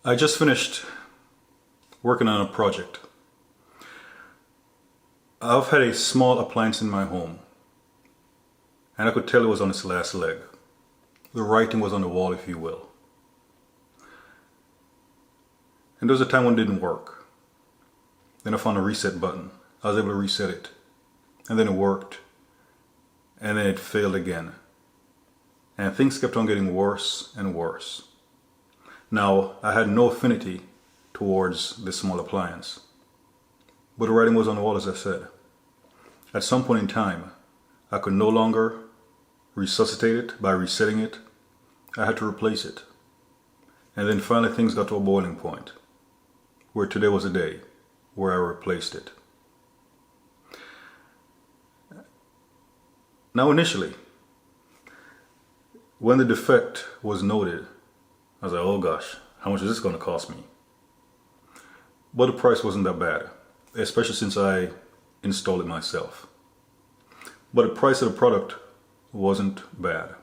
I just finished working on a project. I've had a small appliance in my home, and I could tell it was on its last leg. The writing was on the wall, if you will. And there was a time when it didn't work. Then I found a reset button. I was able to reset it. And then it worked. And then it failed again. And things kept on getting worse and worse. Now, I had no affinity towards this small appliance. But the writing was on the wall, as I said. At some point in time, I could no longer resuscitate it by resetting it. I had to replace it. And then finally things got to a boiling point, where today was a day where I replaced it. Now initially, when the defect was noted, I was like, oh gosh, how much is this going to cost me? But the price wasn't that bad, especially since I installed it myself. But the price of the product wasn't bad.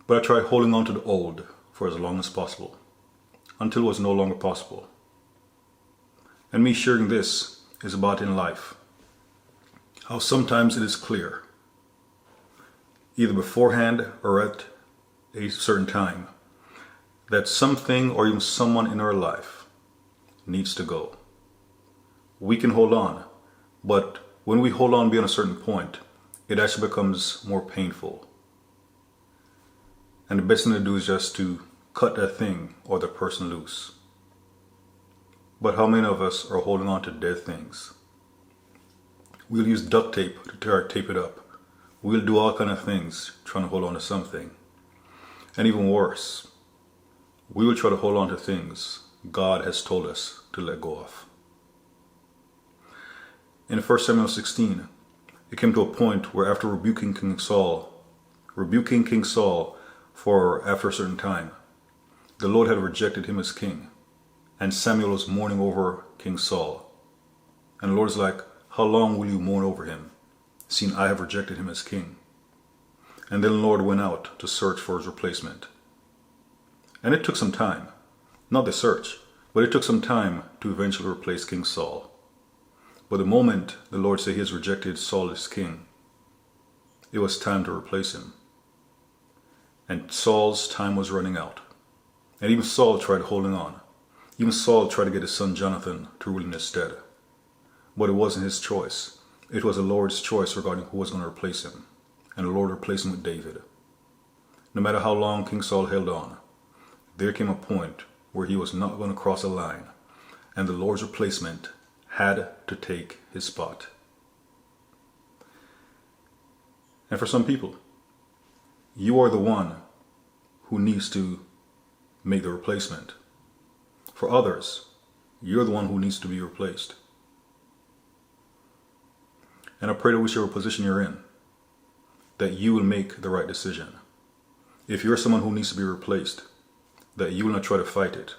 But I tried holding on to the old for as long as possible, until it was no longer possible. And me sharing this is about in life, how sometimes it is clear, either beforehand or at a certain time, that something or even someone in our life needs to go. We can hold on, but when we hold on beyond a certain point, it actually becomes more painful. And the best thing to do is just to cut that thing or the person loose. But how many of us are holding on to dead things? We'll use duct tape to try to tape it up. We'll do all kind of things trying to hold on to something. And even worse, we will try to hold on to things God has told us to let go of. In 1 Samuel 16, it came to a point where after rebuking King Saul for after a certain time, the Lord had rejected him as king, and Samuel was mourning over King Saul. And the Lord is like, how long will you mourn over him, seeing I have rejected him as king? And then the Lord went out to search for his replacement. And it took some time, not the search, but it took some time to eventually replace King Saul. But the moment the Lord said he has rejected Saul as king, it was time to replace him. And Saul's time was running out. And even Saul tried holding on. Even Saul tried to get his son Jonathan to rule in his stead. But it wasn't his choice. It was the Lord's choice regarding who was going to replace him. And the Lord replaced him with David. No matter how long King Saul held on, there came a point where he was not going to cross a line, and the Lord's replacement had to take his spot. And for some people, you are the one who needs to make the replacement. For others, you're the one who needs to be replaced. And I pray that whichever position you're in, that you will make the right decision. If you're someone who needs to be replaced, that you will not try to fight it.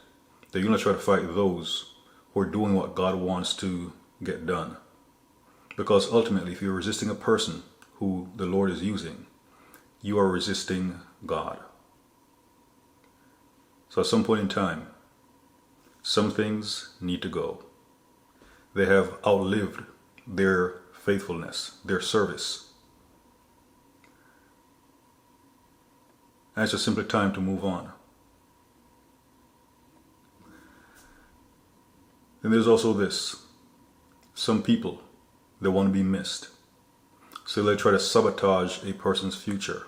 That you will not try to fight those who are doing what God wants to get done. Because ultimately, if you're resisting a person who the Lord is using, you are resisting God. So at some point in time, some things need to go. They have outlived their faithfulness, their service. And it's just simply time to move on. Then there's also this. Some people, they want to be missed. So they try to sabotage a person's future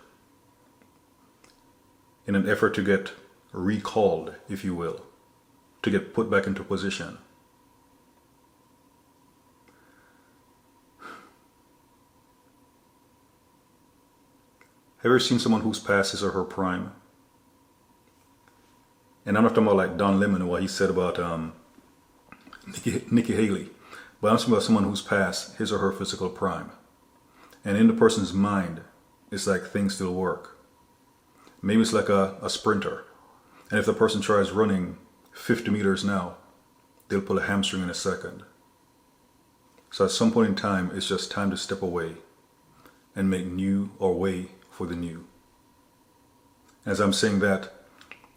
in an effort to get recalled, if you will, to get put back into position. Have you ever seen someone who's past his or her prime? And I'm not talking about like Don Lemon and what he said about Nikki Haley, but I'm talking about someone who's past his or her physical prime. And in the person's mind, it's like things still work. Maybe it's like a sprinter. And if the person tries running 50 meters now, they'll pull a hamstring in a second. So at some point in time, it's just time to step away and make new or way for the new. As I'm saying that,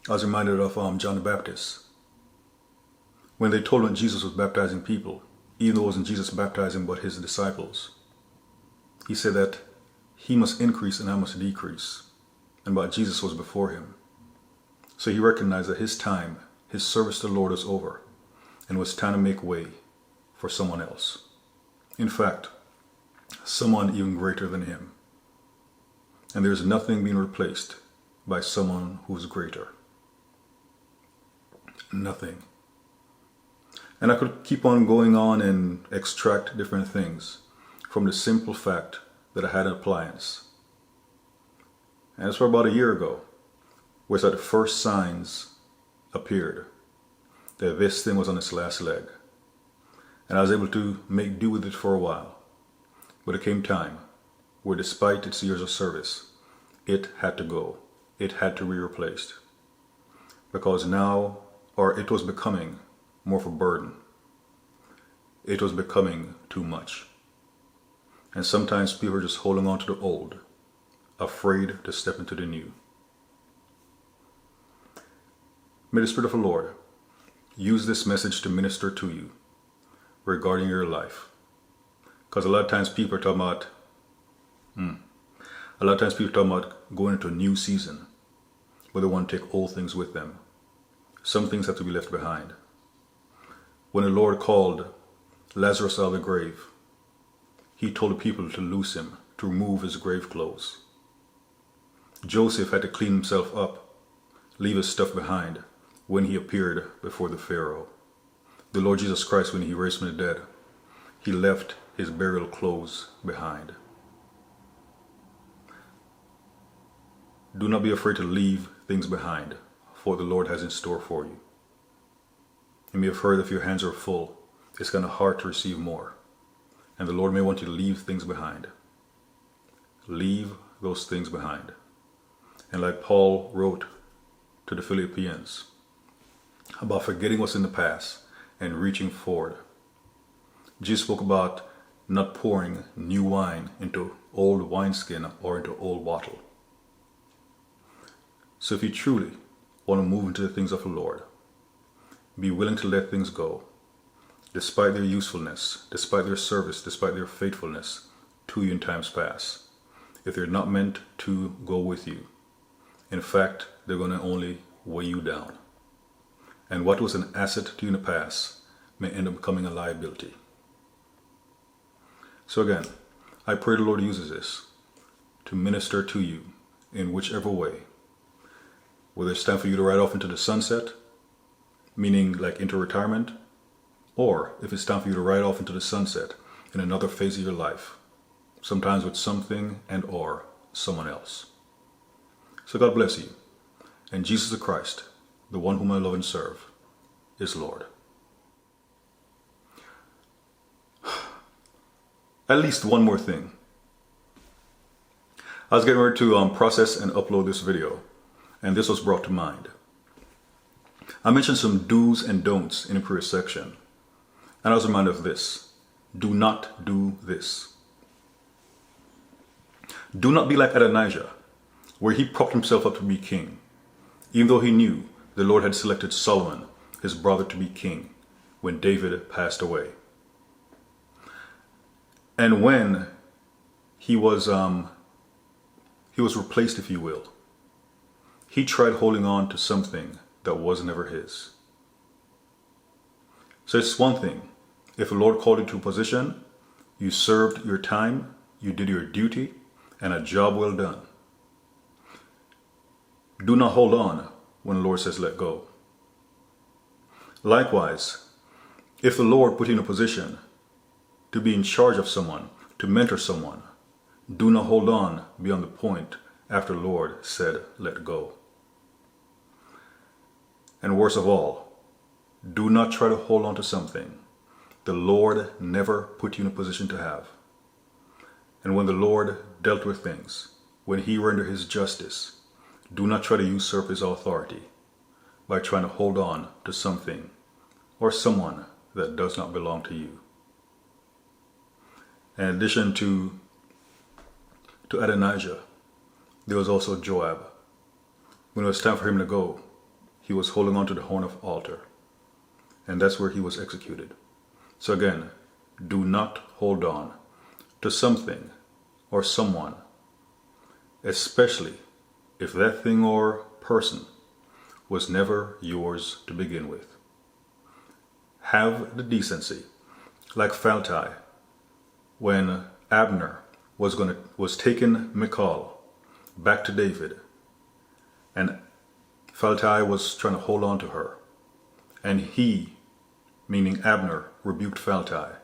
I was reminded of John the Baptist. When they told him Jesus was baptizing people, even though it wasn't Jesus baptizing but his disciples, he said that he must increase and I must decrease, and but Jesus was before him. So he recognized that his time, his service to the Lord was over, and it was time to make way for someone else. In fact, someone even greater than him. And there's nothing being replaced by someone who's greater. Nothing. And I could keep on going on and extract different things from the simple fact that I had an appliance. And it's for about a year ago, where the first signs appeared that this thing was on its last leg. And I was able to make do with it for a while. But it came time where, despite its years of service, it had to go. It had to be replaced. Because now, or it was becoming more of a burden. It was becoming too much. And sometimes people are just holding on to the old, afraid to step into the new. May the Spirit of the Lord use this message to minister to you regarding your life. Because a lot of times people are talking about going into a new season, but they want to take old things with them. Some things have to be left behind. When the Lord called Lazarus out of the grave, he told the people to loose him, to remove his grave clothes. Joseph had to clean himself up, leave his stuff behind when he appeared before the Pharaoh. The Lord Jesus Christ, when he raised from the dead, he left his burial clothes behind. Do not be afraid to leave things behind for what the Lord has in store for you. You may have heard if your hands are full, it's kind of hard to receive more. And the Lord may want you to leave things behind. Leave those things behind. And like Paul wrote to the Philippians about forgetting what's in the past and reaching forward. Jesus spoke about not pouring new wine into old wineskin or into old bottle. So if you truly want to move into the things of the Lord, be willing to let things go, despite their usefulness, despite their service, despite their faithfulness to you in times past. If they're not meant to go with you, in fact, they're going to only weigh you down. And what was an asset to you in the past may end up becoming a liability. So again, I pray the Lord uses this to minister to you in whichever way. Whether it's time for you to ride off into the sunset, meaning like into retirement, or if it's time for you to ride off into the sunset in another phase of your life, sometimes with something and or someone else. So God bless you. And Jesus the Christ, the one whom I love and serve, is Lord. At least one more thing. I was getting ready to process and upload this video, and this was brought to mind. I mentioned some do's and don'ts in the previous section, and I was reminded of this. Do not do this. Do not be like Adonijah, where he propped himself up to be king, even though he knew the Lord had selected Solomon, his brother, to be king when David passed away. And when he was replaced, if you will, he tried holding on to something that was never his. So it's one thing. If the Lord called you to a position, you served your time, you did your duty, and a job well done. Do not hold on when the Lord says let go. Likewise, if the Lord put you in a position to be in charge of someone, to mentor someone, do not hold on beyond the point after the Lord said let go. And worst of all, do not try to hold on to something the Lord never put you in a position to have. And when the Lord dealt with things, when he rendered his justice, do not try to usurp his authority by trying to hold on to something or someone that does not belong to you. In addition to Adonijah, there was also Joab. When it was time for him to go, he was holding on to the horn of the altar. And that's where he was executed. So again, do not hold on to something or someone, especially if that thing or person was never yours to begin with. Have the decency, like Phaltai, when Abner was taking Michal back to David, and Phaltai was trying to hold on to her, and he, meaning Abner, rebuked Phaltai.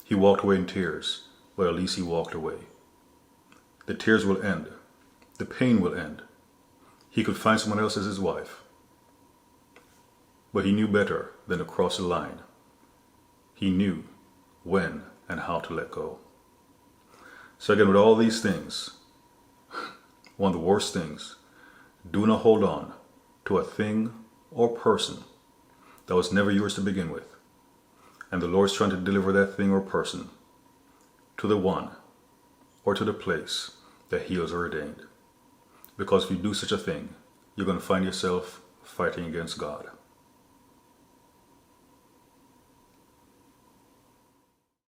He walked away in tears, but at least he walked away. The tears will end. The pain will end. He could find someone else as his wife. But he knew better than to cross the line. He knew when and how to let go. So again, with all these things, one of the worst things, do not hold on to a thing or person that was never yours to begin with. And the Lord's trying to deliver that thing or person to the one or to the place that he has ordained. Because if you do such a thing, you're going to find yourself fighting against God.